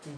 So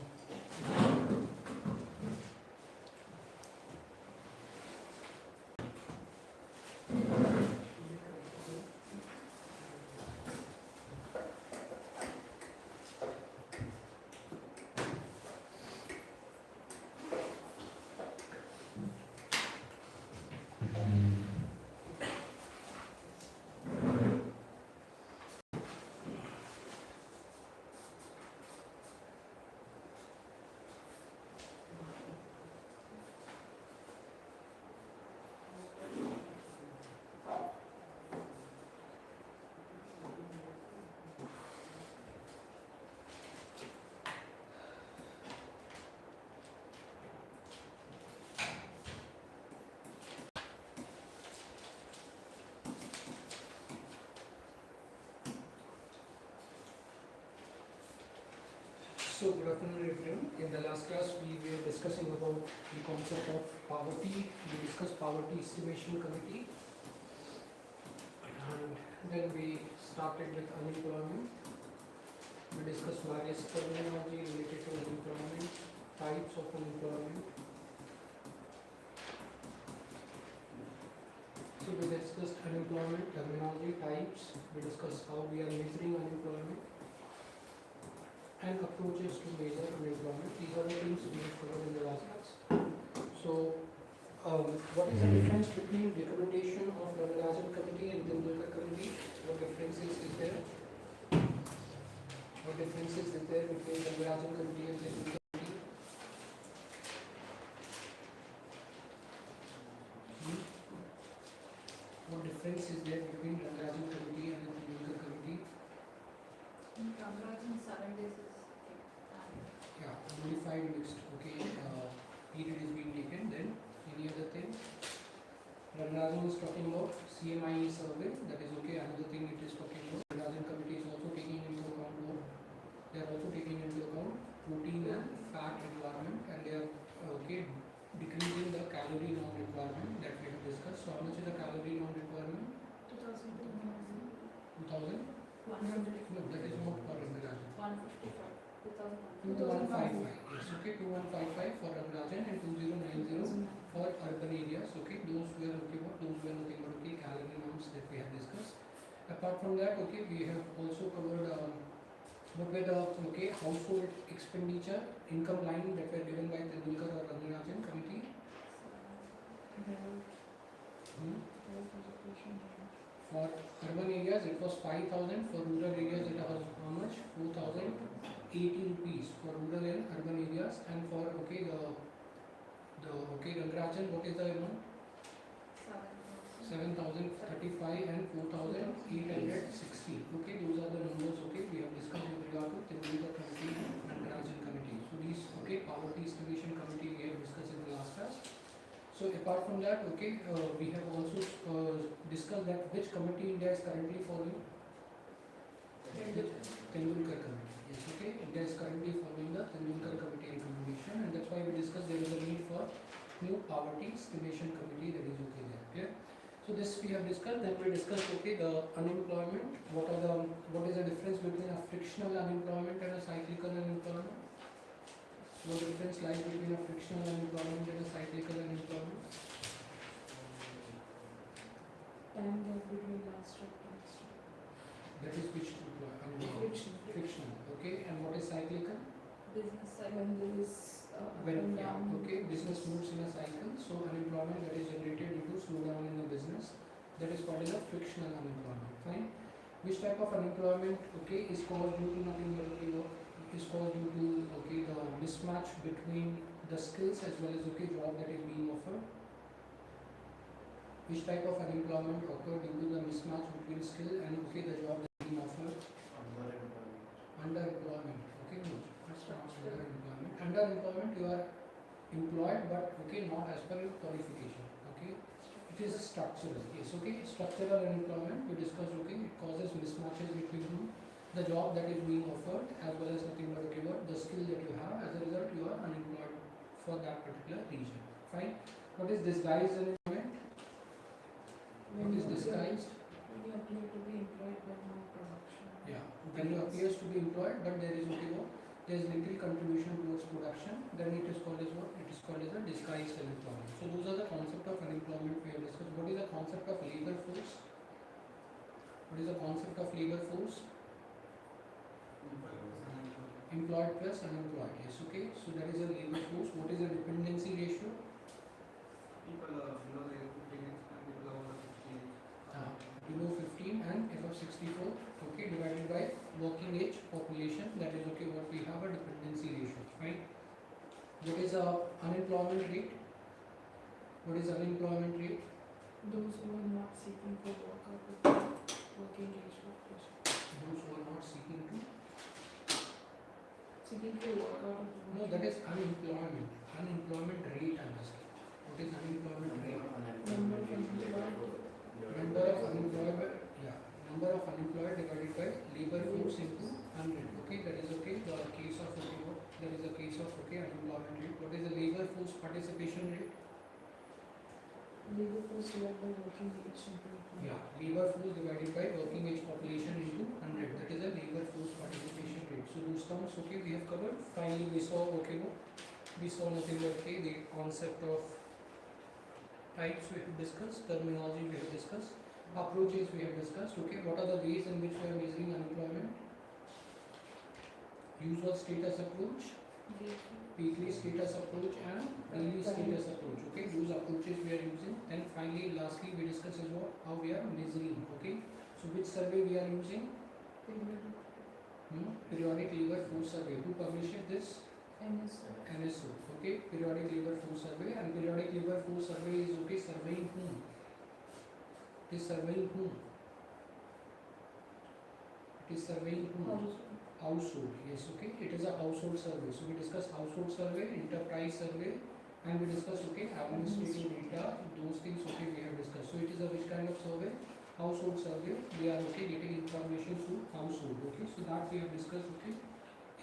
good afternoon everyone. In the last class we were discussing about the concept of poverty. We discussed poverty estimation committee, and then we started with unemployment. We discussed various terminology related to unemployment, types of unemployment. So we discussed unemployment terminology, types. We discussed how we are measuring unemployment and approaches to measure unemployment. These are the things we have covered in the last class. So, what is the difference between recommendation of Nittur Committee and Nittur Committee? What differences is there? What differences is there between Nittur Committee and Nittur Committee? What difference is there between Nittur Committee and Nittur Committee? In Ramadan, 7 days is Yeah, modified mixed. Okay, period is being taken. Then any other thing? Ramadan is talking about CMI survey. That is okay. Another thing it is talking about. Ramadan committee is also taking into account. They are also taking into account protein and fat requirement, and they are okay decreasing the calorie non requirement that we have discussed. So how much is the calorie non requirement? 2000. 100. No, that is not for Ramadan. 155. 2155. Yes, okay, 2155 for Ramadan and 2090 for urban areas. Okay, those were okay, those were nothing but okay calorie norms that we have discussed. Apart from that, okay, we have also covered what were the okay household expenditure income line that were given by the Nittur or Ramadan committee. For urban areas it was 5,000. For rural areas it was how much? 4,080 rupees for rural and urban areas. And for okay the okay Rangarajan, what is the amount? 7,035 and 4,860. Okay, those are the numbers. Okay, we have discussed with regard to Nittur Committee and Rangarajan Committee. So these okay poverty estimation committee we have discussed in the last class. So apart from that, okay, we have also discussed that which committee India is currently following. Tendulkar committee. Yes, okay. India is currently following the Tendulkar committee recommendation, and that's why we discussed there is a need for new poverty estimation committee. That is okay there. Clear? So this we have discussed. Then we discussed okay the unemployment. What is the difference between a frictional unemployment and a cyclical unemployment? What difference lies between a frictional unemployment and a cyclical unemployment? Time gap between last job and next job. That is which unemployment? Frictional. Okay. And what is cyclical? Business cycle. When there is okay, business moves in a cycle. So unemployment that is generated due to slowdown in the business, that is called as a frictional unemployment. Fine. Which type of unemployment okay is caused due to nothing but is caused due to okay the mismatch between the skills as well as okay job that is being offered. Which type of unemployment occurred due to the mismatch between skill and okay the job that is being offered? Underemployment. Okay, no, that's not underemployment. Underemployment, you are employed but okay not as per your qualification. Okay, it is a structural. Yes, okay, structural unemployment we discussed. Okay, it causes mismatches between the job that is being offered as well as nothing but okay what the skill that you have. As a result, you are unemployed for that particular region. Fine. What is disguised unemployment? What is disguised? When you appear to be employed but no production. Yeah, when you appears to be employed but there is okay what there is little contribution towards production, then it is called as what? It is called as a disguised unemployment. So those are the concept of unemployment we have discussed. What is the concept of labor force? What is the concept of labor force? Employed plus unemployed. Yes, okay. So that is a labor force. What is the dependency ratio? People below the 15 age and people over 60 age. Below 15 and above 64. Okay, divided by working age population. That is okay. What we have a dependency ratio, right? What is a unemployment rate? What is unemployment rate? Those who are not seeking for work out of the working age population. Those who are not seeking to. Seeking for work out of the No, that is unemployment. Unemployment rate, I'm asking. What is unemployment rate? number of unemployed. Number of unemployed, yeah. Number of unemployed divided by labor force into 100. Okay, that is okay. The case of okay, what? That is a case of okay unemployment rate. What is the labor force participation rate? Labor force divided by working age population. Yeah, labor force divided by working age population into 100. That is a labor force participation rate. So those terms, okay, we have covered. Finally, we saw, okay, no, we saw nothing but okay, the concept of types we have discussed, terminology we have discussed, approaches we have discussed. Okay, what are the ways in which we are measuring unemployment? Usual status approach, weekly status approach, and daily status approach. Okay, those approaches we are using. And finally, lastly, we discuss is what how we are measuring. Okay, so which survey we are using? Periodic labor force survey. Who published this? NSO. Okay, periodic labor force survey. And periodic labor force survey is okay surveying whom? It is surveying whom? It is surveying whom? Household. Yes, okay. It is a household survey. So we discussed household survey, enterprise survey, and we discussed okay administrative data. Those things okay we have discussed. So it is a which kind of survey? Household survey. We are okay getting information through household. Okay, so that we have discussed okay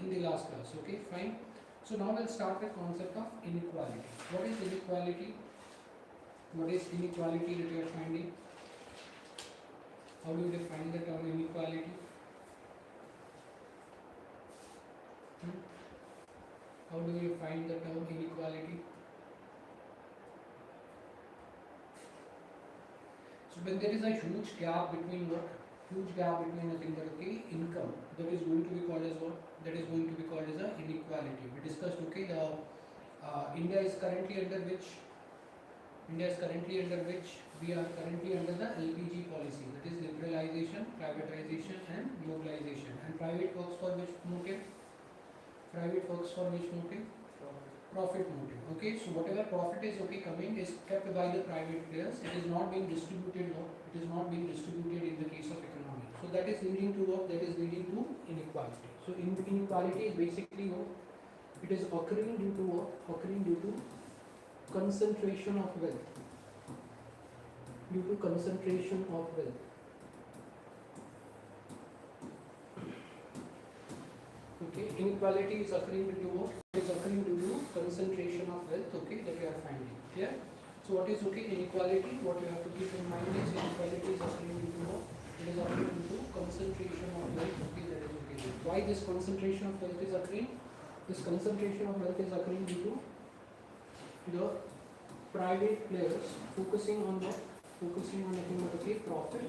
in the last class. Okay, fine. So now we'll start with concept of inequality. What is inequality? What is inequality that you are finding? How do you define the term inequality? How do you find the term inequality? So when there is a huge gap between what? Huge gap between I think that okay income, that is going to be called as what? That is going to be called as a inequality. We discussed okay the India is currently under which? India is currently under which? We are currently under the LPG policy, that is liberalization, privatization, and globalization. And private works for which motive? Private works for which motive? Profit motive. Okay, so whatever profit is okay coming is kept by the private players. It is not being distributed. No, it is not being distributed in the case of economy. So that is leading to what? That is leading to inequality. So inequality is basically what? It is occurring due to what? Occurring due to concentration of wealth. Due to concentration of wealth. Okay, inequality is occurring due to what? It is occurring due to concentration of wealth. Okay, that you are finding. Yeah. So what is okay inequality? What you have to keep in mind is inequality is occurring due to what? It is occurring due to concentration of wealth. Okay, that is okay. Why this concentration of wealth is occurring? This concentration of wealth is occurring due to the private players focusing on what? Focusing on nothing but okay profit,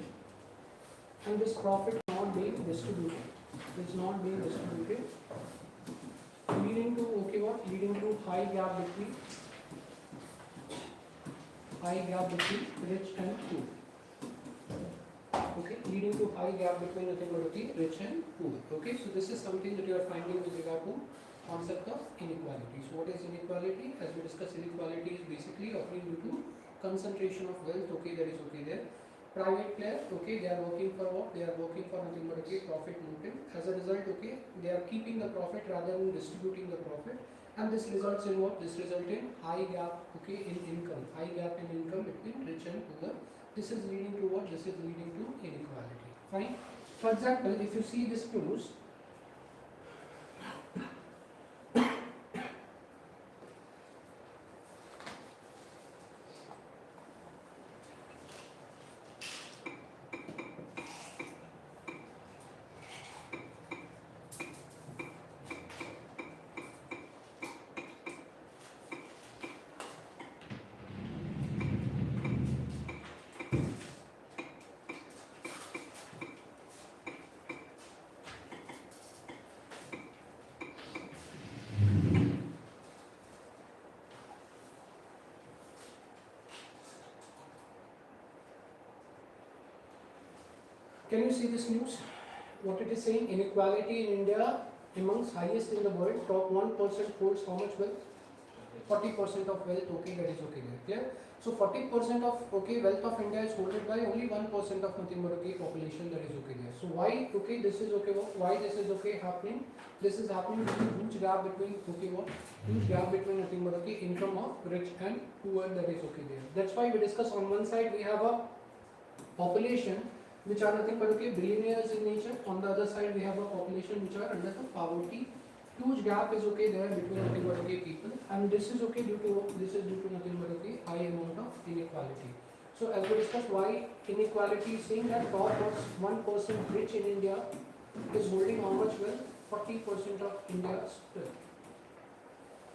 and this profit not being distributed. It's not being distributed, leading to okay what? Leading to high gap between rich and poor. Okay, leading to high gap between nothing but okay rich and poor. Okay, so this is something that you are finding with regard to concept of inequality. So what is inequality? As we discussed, inequality is basically occurring due to concentration of wealth. Okay, that is okay there. Private players, okay, they are working for what? They are working for nothing but okay profit motive. As a result, okay, they are keeping the profit rather than distributing the profit, and this results in what? This results in high gap, okay, in income, high gap in income between rich and poor. This is leading to what? This is leading to inequality. Fine. For example, if you see this clues. Can you see this news? What it is saying? Inequality in India amongst highest in the world. Top 1% holds how much wealth? 40% of wealth. Okay, that is okay there. Clear? So 40% of wealth of India is holded by only 1% of nothing but population, that is okay there. So why this is okay? Why this is okay happening? This is happening due to huge gap between huge gap between nothing but income of rich and poor, that is okay there. That's why we discuss on one side we have a population which are nothing but billionaires in nature. On the other side we have a population which are under the poverty. Huge gap is okay there between nothing but people, and this is due to nothing but high amount of inequality. So as we discussed, why inequality is saying that top 1% rich in India is holding how much wealth? 40% of India's wealth.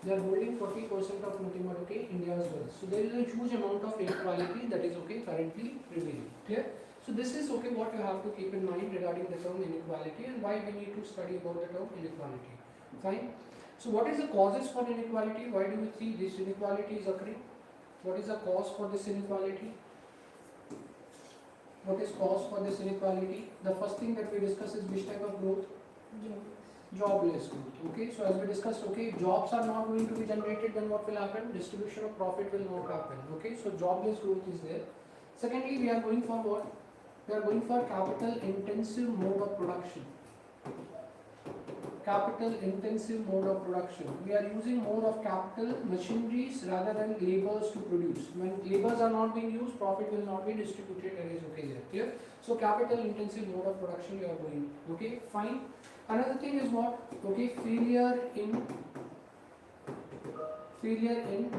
They are holding 40% of nothing but India's wealth. So there is a huge amount of inequality that is currently prevailing. Clear? So this is what you have to keep in mind regarding the term inequality and why we need to study about the term inequality. Fine. So what is the causes for inequality? Why do we see this inequality is occurring? What is the cause for this inequality? What is cause for this inequality? The first thing that we discuss is which type of growth? Jobless growth. Okay. So as we discussed, jobs are not going to be generated, then what will happen? Distribution of profit will not happen. Okay. So jobless growth is there. Secondly, we are going for what? We are going for capital intensive mode of production. Capital intensive mode of production. We are using more of capital machineries rather than labors to produce. When labors are not being used, profit will not be distributed. That is okay there. Clear? So capital intensive mode of production we are going. Okay, fine. Another thing is what? Okay, failure in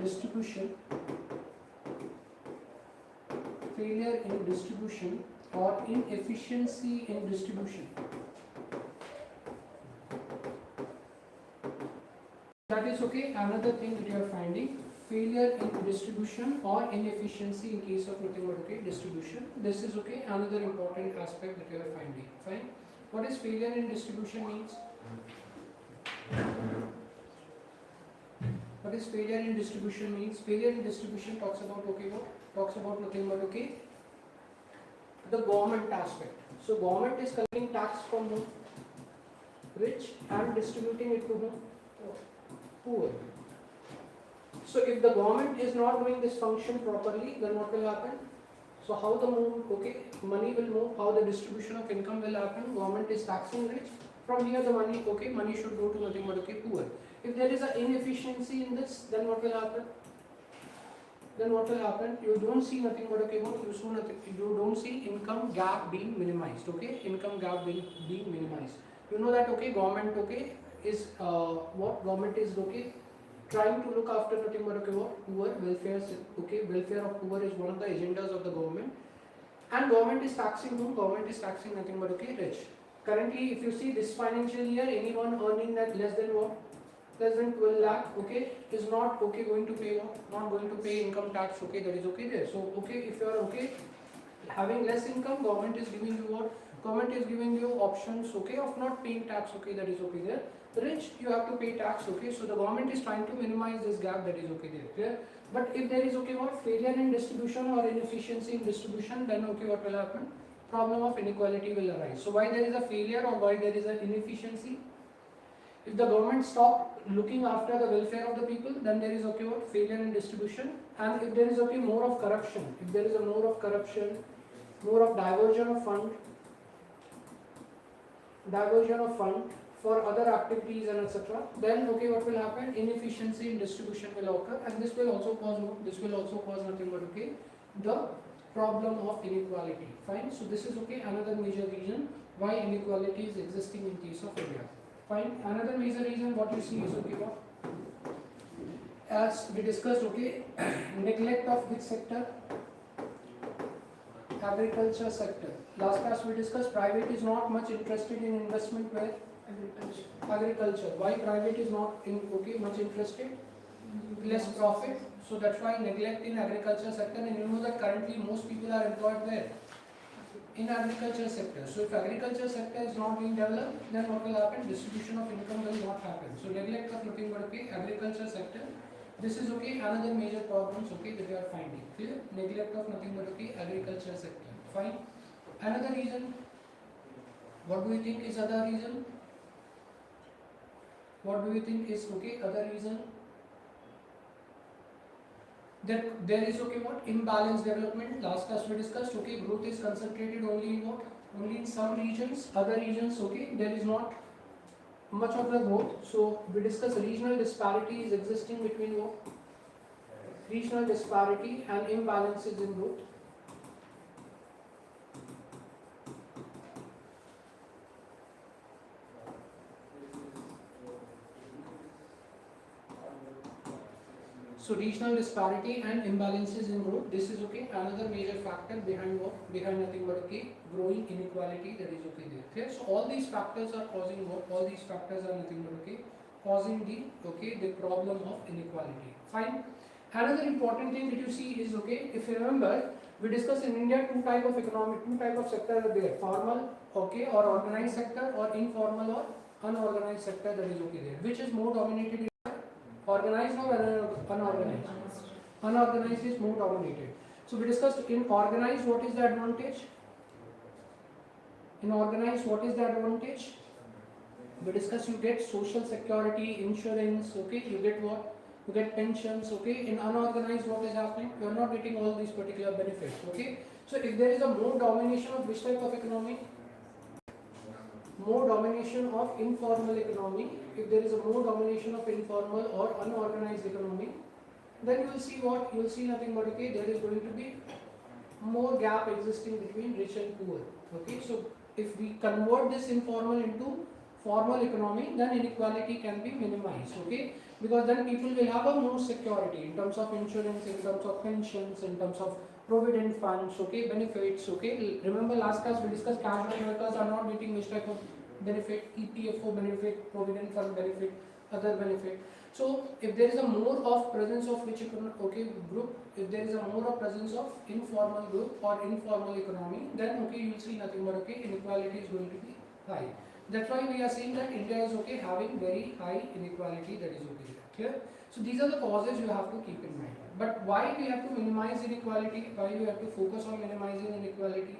distribution. Failure in distribution or inefficiency in distribution. That is okay. Another thing that you are finding, failure in distribution or inefficiency in case of nothing but distribution. This is okay. Another important aspect that you are finding. Fine. What is failure in distribution means? What is failure in distribution means? Failure in distribution talks about what? Talks about nothing but the government aspect. So government is collecting tax from whom? Rich and distributing it to whom? Poor. So if the government is not doing this function properly, then what will happen? So how the money will move, how the distribution of income will happen? Government is taxing rich. From here the money, money should go to nothing but poor. If there is an inefficiency in this, then what will happen? You don't see nothing but you don't see income gap being minimized. Income gap being minimized. You know that government is what government is trying to look after nothing but poor welfare. Welfare of poor is one of the agendas of the government, and government is taxing whom? Government is taxing nothing but rich. Currently, if you see this financial year, anyone earning that less than 12 lakh, is not going to pay what? Not going to pay income tax. That is there. So if you are having less income, government is giving you what? Government is giving you options of not paying tax. That is there. Rich, you have to pay tax. So the government is trying to minimize this gap. That is there. Clear? But if there is what? Failure in distribution or inefficiency in distribution, then what will happen? Problem of inequality will arise. So why there is a failure or why there is an inefficiency? If the government stop looking after the welfare of the people, then there is what? Failure in distribution. And if there is more of corruption, if there is a more of corruption, more of diversion of fund for other activities and etc., then what will happen? Inefficiency in distribution will occur, and this will also cause what? This will also cause nothing but the problem of inequality. Fine. So this is another major reason why inequality is existing in case of India. Fine. Another major reason what you see is what? As we discussed, neglect of which sector? Agriculture sector. Last class we discussed private is not much interested in investment where? Agriculture. Why private is not much interested? Less profit. So that's why neglect in agriculture sector, and you know that currently most people are employed where? In agriculture sector. So if agriculture sector is not being developed, then what will happen? Distribution of income will not happen. So neglect of nothing but agriculture sector. This is another major problems that we are finding. Clear? Neglect of nothing but agriculture sector. Fine. Another reason What do you think is other reason? What do you think is other reason? There is what imbalance development. Last class we discussed growth is concentrated only in what? Only in some regions. Other regions there is not much of the growth. So we discuss regional disparity is existing between what? Regional disparity and imbalances in growth. So regional disparity and imbalances in growth, this is another major factor behind what? Behind nothing but growing inequality that is there. Okay? So all these factors are causing what? All these factors are nothing but causing the problem of inequality. Fine. Another important thing that you see is if you remember, we discussed in India two type of sector are there: formal or organized sector, or informal or unorganized sector that is there. Which is more dominated? Organized or unorganized? Unorganized is more dominated. So we discussed in organized what is the advantage? In organized what is the advantage? We discussed you get social security, insurance, you get what? You get pensions, In unorganized what is happening? You are not getting all these particular benefits, So if there is a more domination of which type of economy? More domination of informal economy. If there is a more domination of informal or unorganized economy, then you will see what? You will see nothing but there is going to be more gap existing between rich and poor. So if we convert this informal into formal economy, then inequality can be minimized. Because then people will have a more security in terms of insurance, in terms of pensions, in terms of provident funds, benefits, Remember last class we discussed casual workers are not getting which type of benefit? EPFO benefit, provident fund benefit, other benefit. So if there is a more of presence of which group, if there is a more of presence of informal group or informal economy, then you will see nothing but inequality is going to be high. That's why we are saying that India is having very high inequality that is clear. So these are the causes you have to keep in mind. But why we have to minimize inequality? Why we have to focus on minimizing inequality?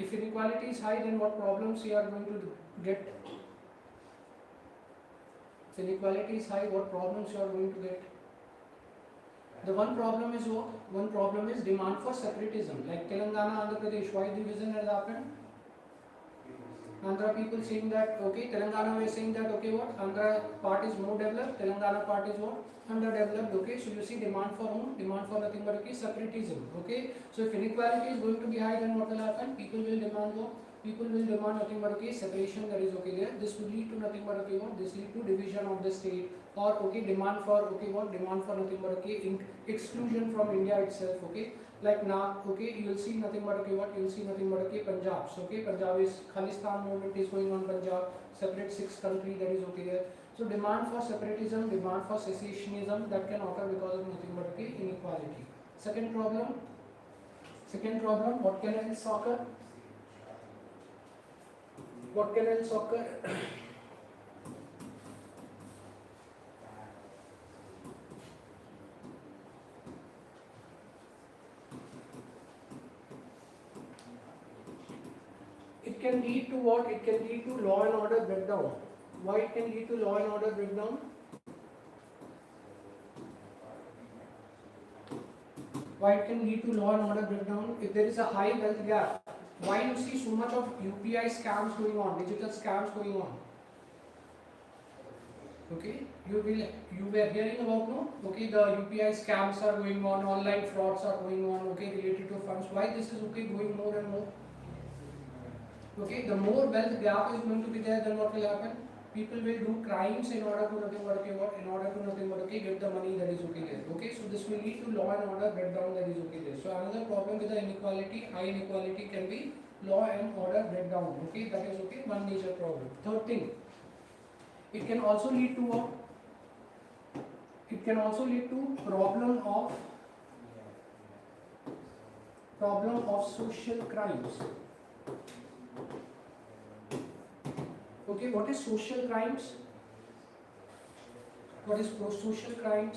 If inequality is high, then what problems we are going to get? If inequality is high, what problems you are going to get? The one problem is what? One problem is demand for separatism. Like Telangana, Andhra Pradesh, why division has happened? Andhra people saying that Telangana is saying that what? Andhra part is more developed, Telangana part is what? Underdeveloped. So you see demand for whom? Demand for nothing but separatism. So if inequality is going to be high, then what will happen? People will demand what? People will demand nothing but separation that is there. This will lead to nothing but what? This lead to division of the state, or demand for what? Demand for nothing but exclusion from India itself. Like now, you will see nothing but what? You will see nothing but Punjab. So Punjab is Khalistan movement is going on. Punjab separate 6 country that is there. So demand for separatism, demand for secessionism that can occur because of nothing but inequality. Second problem, what can else occur? What can else occur? It can lead to what? It can lead to law and order breakdown. Why it can lead to law and order breakdown? Why it can lead to law and order breakdown? If there is a high wealth gap, why you see so much of UPI scams going on, digital scams going on? You were hearing about the UPI scams are going on, online frauds are going on, related to funds. Why this is going more and more? The more wealth gap is going to be there, then what will happen? People will do crimes in order to nothing but get the money that is there. So this will lead to law and order breakdown that is there. So another problem with the inequality, high inequality, can be law and order breakdown. That is one major problem. Third thing, it can also lead to what? It can also lead to problem of social crimes. What is social crimes? What is social crimes?